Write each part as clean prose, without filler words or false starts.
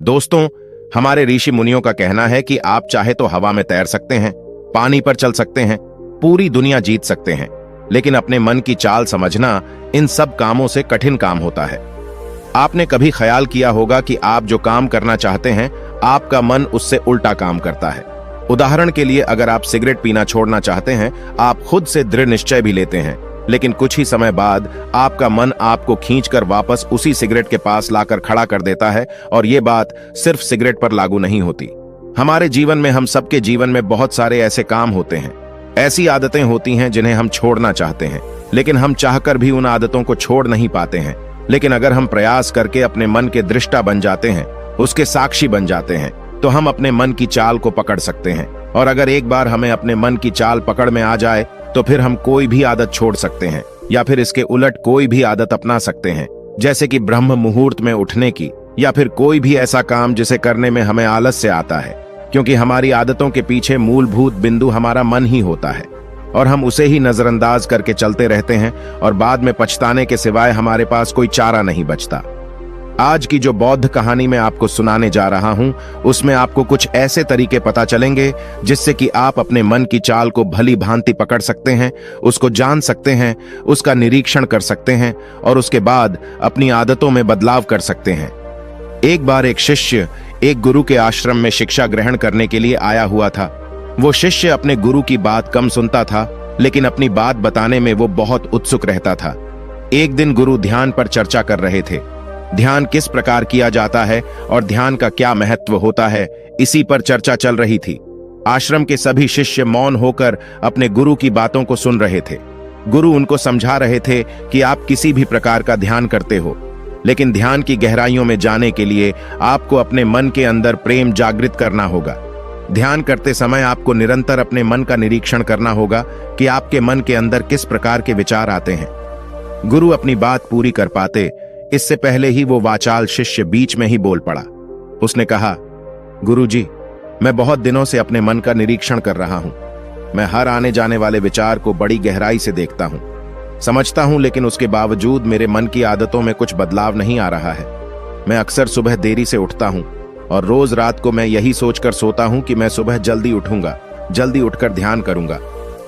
दोस्तों, हमारे ऋषि मुनियों का कहना है कि आप चाहे तो हवा में तैर सकते हैं, पानी पर चल सकते हैं, पूरी दुनिया जीत सकते हैं, लेकिन अपने मन की चाल समझना इन सब कामों से कठिन काम होता है। आपने कभी ख्याल किया होगा कि आप जो काम करना चाहते हैं, आपका मन उससे उल्टा काम करता है। उदाहरण के लिए, अगर आप सिगरेट पीना छोड़ना चाहते हैं, आप खुद से दृढ़ निश्चय भी लेते हैं, लेकिन कुछ ही समय बाद आपका मन आपको खींचकर वापस उसी सिगरेट के पास लाकर खड़ा कर देता है। और ये बात सिर्फ सिगरेट पर लागू नहीं होती। हमारे जीवन में, हम सबके जीवन में बहुत सारे ऐसे काम होते हैं, ऐसी आदतें होती हैं जिन्हें हम छोड़ना चाहते हैं, लेकिन हम चाहकर भी उन आदतों को छोड़ नहीं पाते हैं। लेकिन अगर हम प्रयास करके अपने मन के दृष्टा बन जाते हैं, उसके साक्षी बन जाते हैं, तो हम अपने मन की चाल को पकड़ सकते हैं। और अगर एक बार हमें अपने मन की चाल पकड़ में आ जाए, तो फिर हम कोई भी आदत छोड़ सकते हैं, या फिर इसके उलट कोई भी आदत अपना सकते हैं, जैसे कि ब्रह्म मुहूर्त में उठने की, या फिर कोई भी ऐसा काम जिसे करने में हमें आलस्य आता है, क्योंकि हमारी आदतों के पीछे मूलभूत बिंदु हमारा मन ही होता है, और हम उसे ही नजरअंदाज करके चलते रहते हैं, और बाद में पछताने के सिवाय हमारे पास कोई चारा नहीं बचता। आज की जो बौद्ध कहानी मैं आपको सुनाने जा रहा हूं, उसमें आपको कुछ ऐसे तरीके पता चलेंगे जिससे कि आप अपने मन की चाल को भली भांति पकड़ सकते हैं, उसको जान सकते हैं, उसका निरीक्षण कर सकते हैं, और उसके बाद अपनी आदतों में बदलाव कर सकते हैं। एक बार एक शिष्य एक गुरु के आश्रम में शिक्षा ग्रहण करने के लिए आया हुआ था। वो शिष्य अपने गुरु की बात कम सुनता था, लेकिन अपनी बात बताने में वो बहुत उत्सुक रहता था। एक दिन गुरु ध्यान पर चर्चा कर रहे थे। ध्यान किस प्रकार किया जाता है और ध्यान का क्या महत्व होता है, इसी पर चर्चा चल रही थी। आश्रम के सभी शिष्य मौन होकर अपने गुरु की बातों को सुन रहे थे। गुरु उनको समझा रहे थे कि आप किसी भी प्रकार का ध्यान करते हो, लेकिन ध्यान की गहराइयों में जाने के लिए आपको अपने मन के अंदर प्रेम जागृत करना होगा। ध्यान करते समय आपको निरंतर अपने मन का निरीक्षण करना होगा कि आपके मन के अंदर किस प्रकार के विचार आते हैं। गुरु अपनी बात पूरी कर पाते, इससे पहले ही वो वाचाल शिष्य बीच में ही बोल पड़ा। उसने कहा, गुरुजी, मैं बहुत दिनों से अपने मन का निरीक्षण कर रहा हूं। मैं हर आने जाने वाले विचार को बड़ी गहराई से देखता हूं, समझता हूं, लेकिन उसके बावजूद मेरे मन की आदतों में कुछ बदलाव नहीं आ रहा है। मैं अक्सर सुबह देरी से उठता हूं, और रोज रात को मैं यही सोचकर सोता हूं कि मैं सुबह जल्दी उठूंगा, जल्दी उठकर ध्यान करूंगा,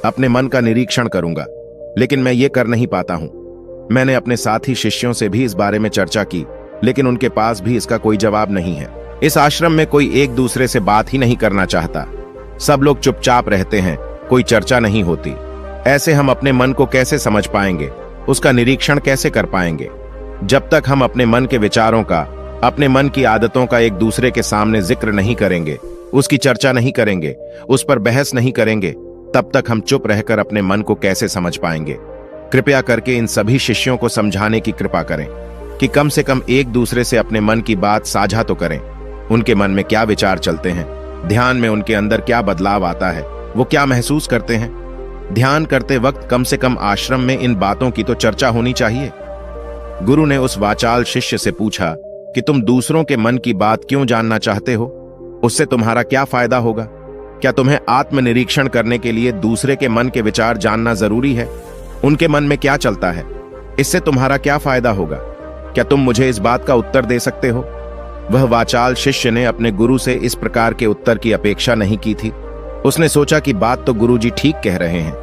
अपने मन का निरीक्षण करूंगा, लेकिन मैं ये कर नहीं पाता हूं। मैंने अपने साथी शिष्यों से भी इस बारे में चर्चा की, लेकिन उनके पास भी इसका कोई जवाब नहीं है। इस आश्रम में कोई एक दूसरे से बात ही नहीं करना चाहता। सब लोग चुपचाप रहते हैं, कोई चर्चा नहीं होती। ऐसे हम अपने मन को कैसे समझ पाएंगे, उसका निरीक्षण कैसे कर पाएंगे? जब तक हम अपने मन के विचारों का, अपने मन की आदतों का एक दूसरे के सामने जिक्र नहीं करेंगे, उसकी चर्चा नहीं करेंगे, उस पर बहस नहीं करेंगे, तब तक हम चुप रहकर अपने मन को कैसे समझ पाएंगे? कृपया करके इन सभी शिष्यों को समझाने की कृपा करें कि कम से कम एक दूसरे से अपने मन की बात साझा तो करें। उनके मन में क्या विचार चलते हैं, ध्यान में उनके अंदर क्या बदलाव आता है, वो क्या महसूस करते हैं। ध्यान करते वक्त कम से कम आश्रम में इन बातों की तो चर्चा होनी चाहिए। गुरु ने उस वाचाल शिष्य से पूछा कि तुम दूसरों के मन की बात क्यों जानना चाहते हो? उससे तुम्हारा क्या फायदा होगा? क्या तुम्हें आत्मनिरीक्षण करने के लिए दूसरे के मन के विचार जानना जरूरी है? उनके मन में क्या चलता है, इससे तुम्हारा क्या फायदा होगा? क्या तुम मुझे इस बात का उत्तर दे सकते हो? वह वाचाल शिष्य ने अपने गुरु से इस प्रकार के उत्तर की अपेक्षा नहीं की थी। उसने सोचा कि बात तो गुरुजी ठीक कह रहे हैं,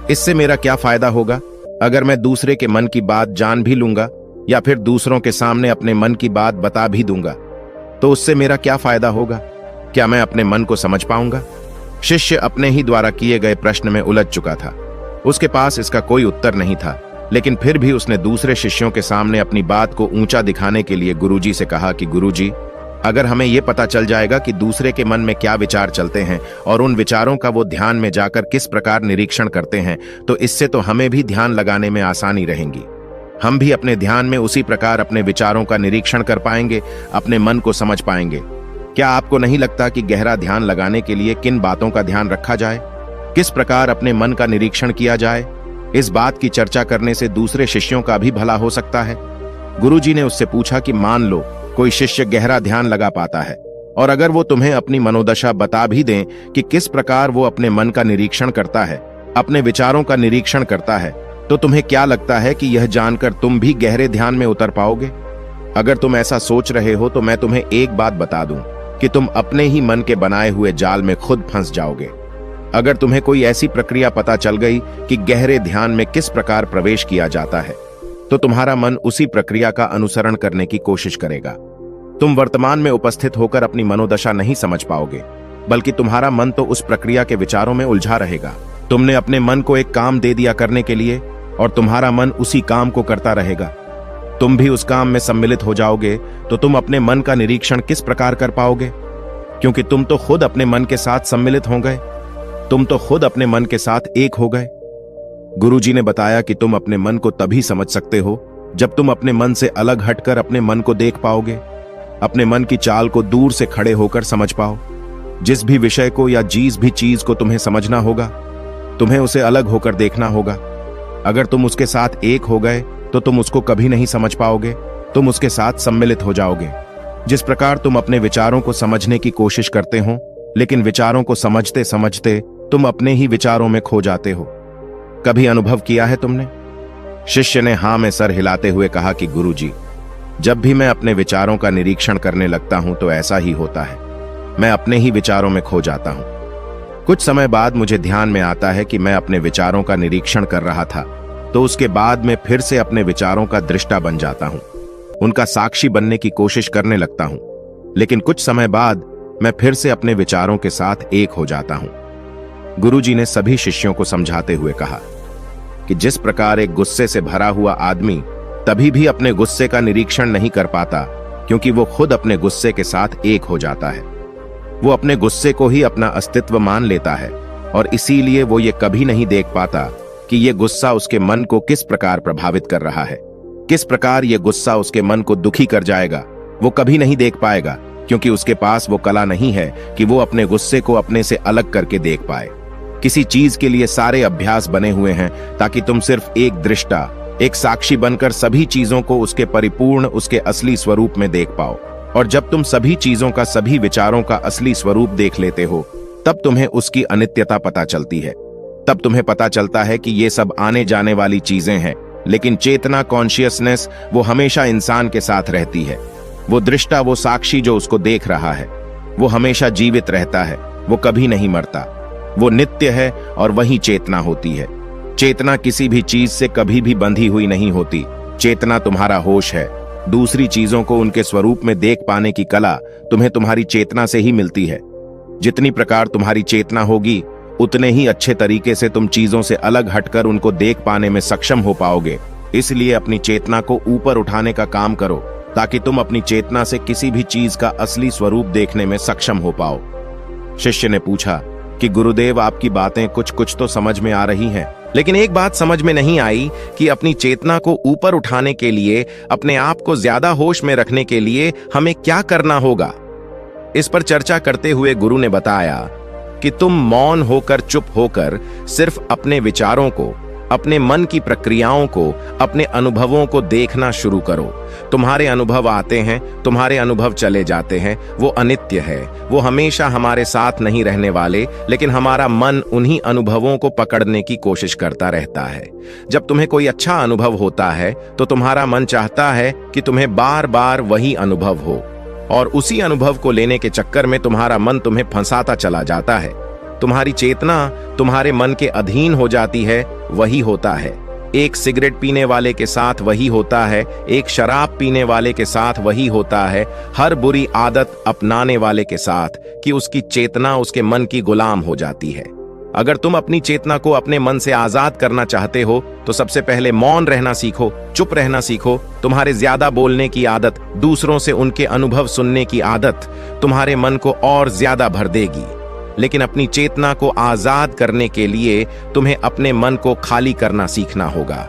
इससे मेरा क्या फायदा होगा? अगर मैं दूसरे के मन की बात जान भी लूंगा, या फिर दूसरों के सामने अपने मन की बात बता भी दूंगा, तो उससे मेरा क्या फायदा होगा? क्या मैं अपने मन को समझ पाऊंगा? शिष्य अपने ही द्वारा किए गए प्रश्न में उलझ चुका था। उसके पास इसका कोई उत्तर नहीं था, लेकिन फिर भी उसने दूसरे शिष्यों के सामने अपनी बात को ऊंचा दिखाने के लिए गुरुजी से कहा कि गुरुजी, अगर हमें यह पता चल जाएगा कि दूसरे के मन में क्या विचार चलते हैं और उन विचारों का वो ध्यान में जाकर किस प्रकार निरीक्षण करते हैं, तो इससे तो हमें भी ध्यान लगाने में आसानी रहेगी। हम भी अपने ध्यान में उसी प्रकार अपने विचारों का निरीक्षण कर पाएंगे, अपने मन को समझ पाएंगे। क्या आपको नहीं लगता कि गहरा ध्यान लगाने के लिए किन बातों का ध्यान रखा जाए, किस प्रकार अपने मन का निरीक्षण किया जाए? इस बात की चर्चा करने से दूसरे शिष्यों का भी भला हो सकता है। गुरुजी ने उससे पूछा कि मान लो कोई शिष्य गहरा ध्यान लगा पाता है, और अगर वो तुम्हें अपनी मनोदशा बता भी दें कि किस प्रकार वो अपने मन का निरीक्षण करता है, अपने विचारों का निरीक्षण करता है, तो तुम्हें क्या लगता है कि यह जानकर तुम भी गहरे ध्यान में उतर पाओगे? अगर तुम ऐसा सोच रहे हो तो मैं तुम्हें एक बात बता दूं कि तुम अपने ही मन के बनाए हुए जाल में खुद फंस जाओगे। अगर तुम्हें कोई ऐसी प्रक्रिया पता चल गई कि गहरे ध्यान में किस प्रकार प्रवेश किया जाता है, तो तुम्हारा मन उसी प्रक्रिया का अनुसरण करने की कोशिश करेगा। तुम वर्तमान में उपस्थित होकर अपनी मनोदशा नहीं समझ पाओगे, बल्कि तुम्हारा मन तो उस प्रक्रिया के विचारों में उलझा रहेगा। तुमने अपने मन को एक काम दे दिया करने के लिए, और तुम्हारा मन उसी काम को करता रहेगा। तुम भी उस काम में सम्मिलित हो जाओगे तो तुम अपने मन का निरीक्षण किस प्रकार कर पाओगे? क्योंकि तुम तो खुद अपने मन के साथ सम्मिलित हो गए, तुम तो खुद अपने मन के साथ एक हो गए। गुरुजी ने बताया कि तुम अपने मन को तभी समझ सकते हो जब तुम अपने मन से अलग हटकर अपने मन को देख पाओगे, अपने मन की चाल को दूर से खड़े होकर समझ पाओ। जिस भी विषय को या जिस भी चीज को तुम्हें समझना होगा, तुम्हें उसे अलग होकर देखना होगा। अगर तुम उसके साथ एक हो गए तो तुम उसको कभी नहीं समझ पाओगे, तुम उसके साथ सम्मिलित हो जाओगे। जिस प्रकार तुम अपने विचारों को समझने की कोशिश करते हो, लेकिन विचारों को समझते समझते तुम अपने ही विचारों में खो जाते हो। कभी अनुभव किया है तुमने? शिष्य ने हां में सर हिलाते हुए कहा कि गुरुजी, जब भी मैं अपने विचारों का निरीक्षण करने लगता हूं तो ऐसा ही होता है, मैं अपने ही विचारों में खो जाता हूं। कुछ समय बाद मुझे ध्यान में आता है कि मैं अपने विचारों का निरीक्षण कर रहा था, तो उसके बाद मैं फिर से अपने विचारों का दृष्टा बन जाता हूं, उनका साक्षी बनने की कोशिश करने लगता हूं। लेकिन कुछ समय बाद मैं फिर से अपने विचारों के साथ एक हो जाता हूं। गुरुजी ने सभी शिष्यों को समझाते हुए कहा कि जिस प्रकार एक गुस्से से भरा हुआ आदमी तभी भी अपने गुस्से का निरीक्षण नहीं कर पाता, क्योंकि वो खुद अपने गुस्से के साथ एक हो जाता है। वो अपने गुस्से को ही अपना अस्तित्व मान लेता है, और इसीलिए वो ये कभी नहीं देख पाता कि ये गुस्सा उसके मन को किस प्रकार प्रभावित कर रहा है, किस प्रकार ये गुस्सा उसके मन को दुखी कर जाएगा। वो कभी नहीं देख पाएगा, क्योंकि उसके पास वो कला नहीं है कि वो अपने गुस्से को अपने से अलग करके देख पाए। किसी चीज के लिए सारे अभ्यास बने हुए हैं ताकि तुम सिर्फ एक दृष्टा, एक साक्षी बनकर सभी चीजों को उसके परिपूर्ण, उसके असली स्वरूप में देख पाओ। और जब तुम सभी चीजों का, सभी विचारों का असली स्वरूप देख लेते हो, तब तुम्हें उसकी अनित्यता पता चलती है। तब तुम्हें पता चलता है कि ये सब आने जाने वाली चीजें हैं, लेकिन चेतना, कॉन्शियसनेस, वो हमेशा इंसान के साथ रहती है। वो दृष्टा, वो साक्षी जो उसको देख रहा है, वो हमेशा जीवित रहता है, वो कभी नहीं मरता, वो नित्य है, और वही चेतना होती है। चेतना किसी भी चीज से कभी भी बंधी हुई नहीं होती। चेतना तुम्हारा होश है। दूसरी चीजों को उनके स्वरूप में देख पाने की कला तुम्हें तुम्हारी चेतना से ही मिलती है। जितनी प्रकार तुम्हारी चेतना होगी, उतने ही अच्छे तरीके से तुम चीजों से अलग हटकर उनको देख पाने में सक्षम हो पाओगे। इसलिए अपनी चेतना को ऊपर उठाने का काम करो, ताकि तुम अपनी चेतना से किसी भी चीज का असली स्वरूप देखने में सक्षम हो पाओ। शिष्य ने पूछा कि गुरुदेव, आपकी बातें कुछ कुछ तो समझ में आ रही हैं, लेकिन एक बात समझ में नहीं आई कि अपनी चेतना को ऊपर उठाने के लिए, अपने आप को ज्यादा होश में रखने के लिए हमें क्या करना होगा। इस पर चर्चा करते हुए गुरु ने बताया कि तुम मौन होकर, चुप होकर सिर्फ अपने विचारों को, अपने मन की प्रक्रियाओं को, अपने अनुभवों को देखना शुरू करो। तुम्हारे अनुभव आते हैं, तुम्हारे अनुभव चले जाते हैं, वो अनित्य है, वो हमेशा हमारे साथ नहीं रहने वाले, लेकिन हमारा मन उन्हीं अनुभवों को पकड़ने की कोशिश करता रहता है। जब तुम्हें कोई अच्छा अनुभव होता है तो तुम्हारा मन चाहता है कि तुम्हें बार बार वही अनुभव हो, और उसी अनुभव को लेने के चक्कर में तुम्हारा मन तुम्हें फंसाता चला जाता है। तुम्हारी चेतना तुम्हारे मन के अधीन हो जाती है, वही होता है। एक सिगरेट पीने वाले के साथ वही होता है, एक शराब पीने वाले के साथ वही होता है, हर बुरी आदत अपनाने वाले के साथ, कि उसकी चेतना उसके मन की गुलाम हो जाती है। अगर तुम अपनी चेतना को अपने मन से आजाद करना चाहते हो तो सबसे पहले मौन रहना सीखो, चुप रहना सीखो। तुम्हारे ज्यादा बोलने की आदत, दूसरों से उनके अनुभव सुनने की आदत तुम्हारे मन को और ज्यादा भर देगी। लेकिन अपनी चेतना को आजाद करने के लिए तुम्हें अपने मन को खाली करना सीखना होगा।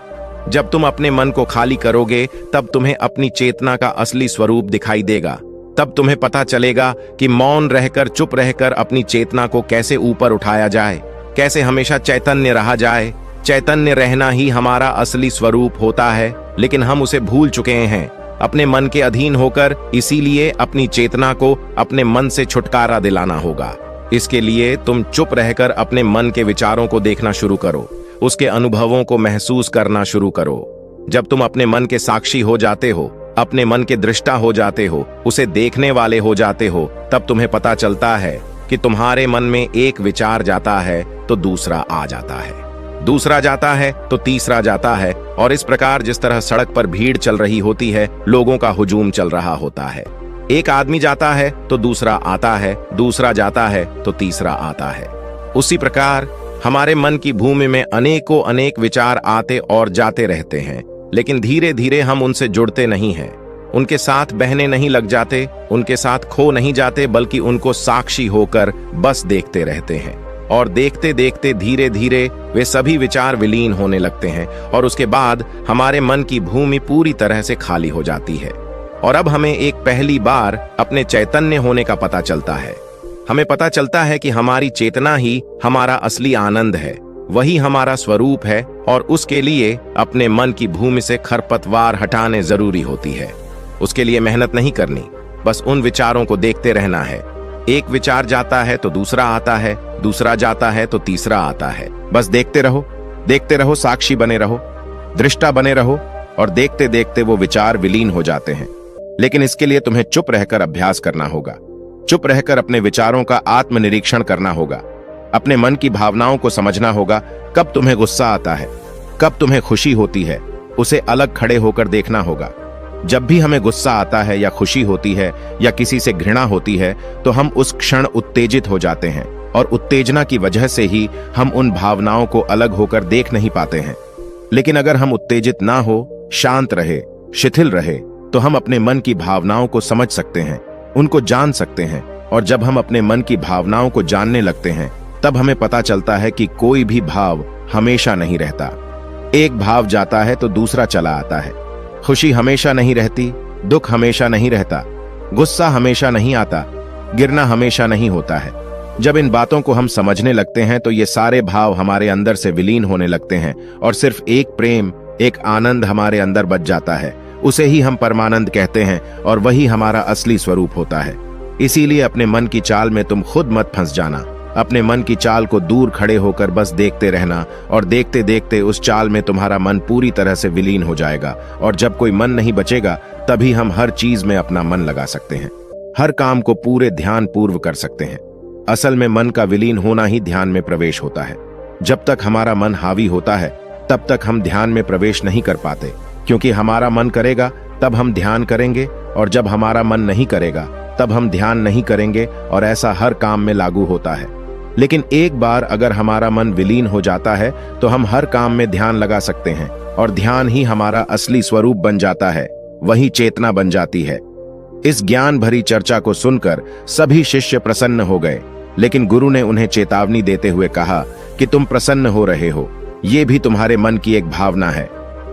जब तुम अपने मन को खाली करोगे, तब तुम्हें अपनी चेतना का असली स्वरूप दिखाई देगा। तब तुम्हें पता चलेगा कि मौन रहकर, चुप रहकर अपनी चेतना को कैसे ऊपर उठाया जाए, कैसे हमेशा चैतन्य रहा जाए। चैतन्य रहना ही हमारा असली स्वरूप होता है, लेकिन हम उसे भूल चुके हैं अपने मन के अधीन होकर। इसीलिए अपनी चेतना को अपने मन से छुटकारा दिलाना होगा। इसके लिए तुम चुप रहकर अपने मन के विचारों को देखना शुरू करो, उसके अनुभवों को महसूस करना शुरू करो। जब तुम अपने मन के साक्षी हो जाते हो, अपने मन के दृष्टा हो जाते हो, उसे देखने वाले हो जाते हो, तब तुम्हें पता चलता है कि तुम्हारे मन में एक विचार जाता है तो दूसरा आ जाता है, दूसरा जाता है तो तीसरा जाता है, और इस प्रकार जिस तरह सड़क पर भीड़ चल रही होती है, लोगों का हुजूम चल रहा होता है। एक आदमी जाता है तो दूसरा आता है, दूसरा जाता है तो तीसरा आता है। उसी प्रकार हमारे मन की भूमि में अनेकों अनेक विचार आते और जाते रहते हैं, लेकिन धीरे धीरे हम उनसे जुड़ते नहीं हैं, उनके साथ बहने नहीं लग जाते, उनके साथ खो नहीं जाते, बल्कि उनको साक्षी होकर बस देखते रहते हैं। और देखते देखते धीरे धीरे वे सभी विचार विलीन होने लगते हैं, और उसके बाद हमारे मन की भूमि पूरी तरह से खाली हो जाती है। और अब हमें एक पहली बार अपने चैतन्य होने का पता चलता है। हमें पता चलता है कि हमारी चेतना ही हमारा असली आनंद है, वही हमारा स्वरूप है, और उसके लिए अपने मन की भूमि से खरपतवार हटाने जरूरी होती है। उसके लिए मेहनत नहीं करनी, बस उन विचारों को देखते रहना है। एक विचार जाता है तो दूसरा आता है, दूसरा जाता है तो तीसरा आता है। बस देखते रहो, साक्षी बने रहो, दृष्टा बने रहो, और देखते देखते वो विचार विलीन हो जाते हैं। लेकिन इसके लिए तुम्हें चुप रहकर अभ्यास करना होगा, चुप रहकर अपने विचारों का आत्मनिरीक्षण करना होगा, अपने मन की भावनाओं को समझना होगा। कब तुम्हें गुस्सा आता है, कब तुम्हें खुशी होती है, उसे अलग खड़े होकर देखना होगा। जब भी हमें गुस्सा आता है या खुशी होती है या किसी से घृणा होती है, तो हम उस क्षण उत्तेजित हो जाते हैं, और उत्तेजना की वजह से ही हम उन भावनाओं को अलग होकर देख नहीं पाते हैं। लेकिन अगर हम उत्तेजित ना हो, शांत रहे, शिथिल रहे, तो हम अपने मन की भावनाओं को समझ सकते हैं, उनको जान सकते हैं। और जब हम अपने मन की भावनाओं को जानने लगते हैं, तब हमें पता चलता है कि कोई भी भाव हमेशा नहीं रहता। एक भाव जाता है तो दूसरा चला आता है। खुशी हमेशा नहीं रहती, दुख हमेशा नहीं रहता, गुस्सा हमेशा नहीं आता, गिरना हमेशा नहीं होता है। जब इन बातों को हम समझने लगते हैं तो ये सारे भाव हमारे अंदर से विलीन होने लगते हैं, और सिर्फ एक प्रेम, एक आनंद हमारे अंदर बच जाता है। उसे ही हम परमानंद कहते हैं, और वही हमारा असली स्वरूप होता है। इसीलिए अपने मन की चाल में तुम खुद मत फंस जाना। अपने मन की चाल को दूर खड़े होकर बस देखते रहना, और देखते देखते उस चाल में तुम्हारा मन पूरी तरह से विलीन हो जाएगा। और जब कोई मन नहीं बचेगा, तभी हम हर चीज में अपना मन लगा सकते हैं, हर काम को पूरे ध्यान पूर्व कर सकते हैं। असल में मन का विलीन होना ही ध्यान में प्रवेश होता है। जब तक हमारा मन हावी होता है, तब तक हम ध्यान में प्रवेश नहीं कर पाते, क्योंकि हमारा मन करेगा तब हम ध्यान करेंगे, और जब हमारा मन नहीं करेगा तब हम ध्यान नहीं करेंगे, और ऐसा हर काम में लागू होता है। लेकिन एक बार अगर हमारा मन विलीन हो जाता है, तो हम हर काम में ध्यान लगा सकते हैं, और ध्यान ही हमारा असली स्वरूप बन जाता है, वही चेतना बन जाती है। इस ज्ञान भरी चर्चा को सुनकर सभी शिष्य प्रसन्न हो गए, लेकिन गुरु ने उन्हें चेतावनी देते हुए कहा कि तुम प्रसन्न हो रहे हो, ये भी तुम्हारे मन की एक भावना है।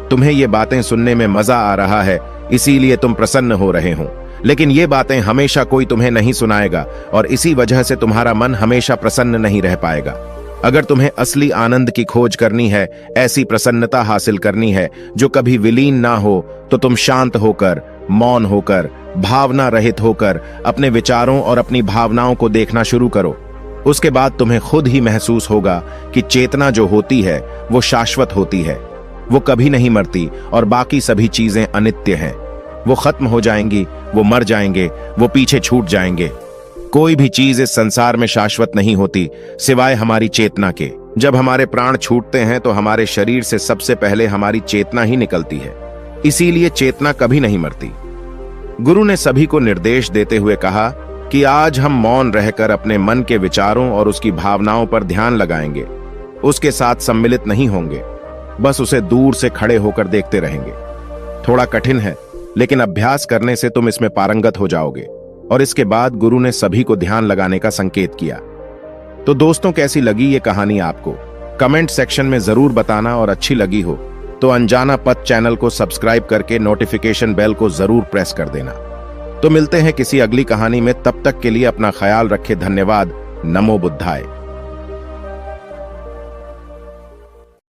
तुम्हें ये बातें सुनने में मजा आ रहा है, इसीलिए तुम प्रसन्न हो रहे हो, लेकिन ये बातें हमेशा कोई तुम्हें नहीं सुनाएगा, और इसी वजह से तुम्हारा मन हमेशा प्रसन्न नहीं रह पाएगा। अगर तुम्हें असली आनंद की खोज करनी है, ऐसी प्रसन्नता हासिल करनी है जो कभी विलीन ना हो, तो तुम शांत होकर, मौन होकर, भावना रहित होकर अपने विचारों और अपनी भावनाओं को देखना शुरू करो। उसके बाद तुम्हें खुद ही महसूस होगा कि चेतना जो होती है वो शाश्वत होती है, वो कभी नहीं मरती, और बाकी सभी चीजें अनित्य हैं। वो खत्म हो जाएंगी, वो मर जाएंगे, वो पीछे छूट जाएंगे। कोई भी चीज इस संसार में शाश्वत नहीं होती सिवाय हमारी चेतना के। जब हमारे प्राण छूटते हैं तो हमारे शरीर से सबसे पहले हमारी चेतना ही निकलती है, इसीलिए चेतना कभी नहीं मरती। गुरु ने सभी को निर्देश देते हुए कहा कि आज हम मौन रहकर अपने मन के विचारों और उसकी भावनाओं पर ध्यान लगाएंगे। उसके साथ सम्मिलित नहीं होंगे, बस उसे दूर से खड़े होकर देखते रहेंगे। थोड़ा कठिन है, लेकिन अभ्यास करने से तुम इसमें पारंगत हो जाओगे। और इसके बाद गुरु ने सभी को ध्यान लगाने का संकेत किया। तो दोस्तों, कैसी लगी ये कहानी आपको? कमेंट सेक्शन में जरूर बताना, और अच्छी लगी हो तो अनजाना पथ चैनल को सब्सक्राइब करके नोटिफिकेशन बेल को जरूर प्रेस कर देना। तो मिलते हैं किसी अगली कहानी में, तब तक के लिए अपना ख्याल रखें। धन्यवाद। नमो बुद्धाय।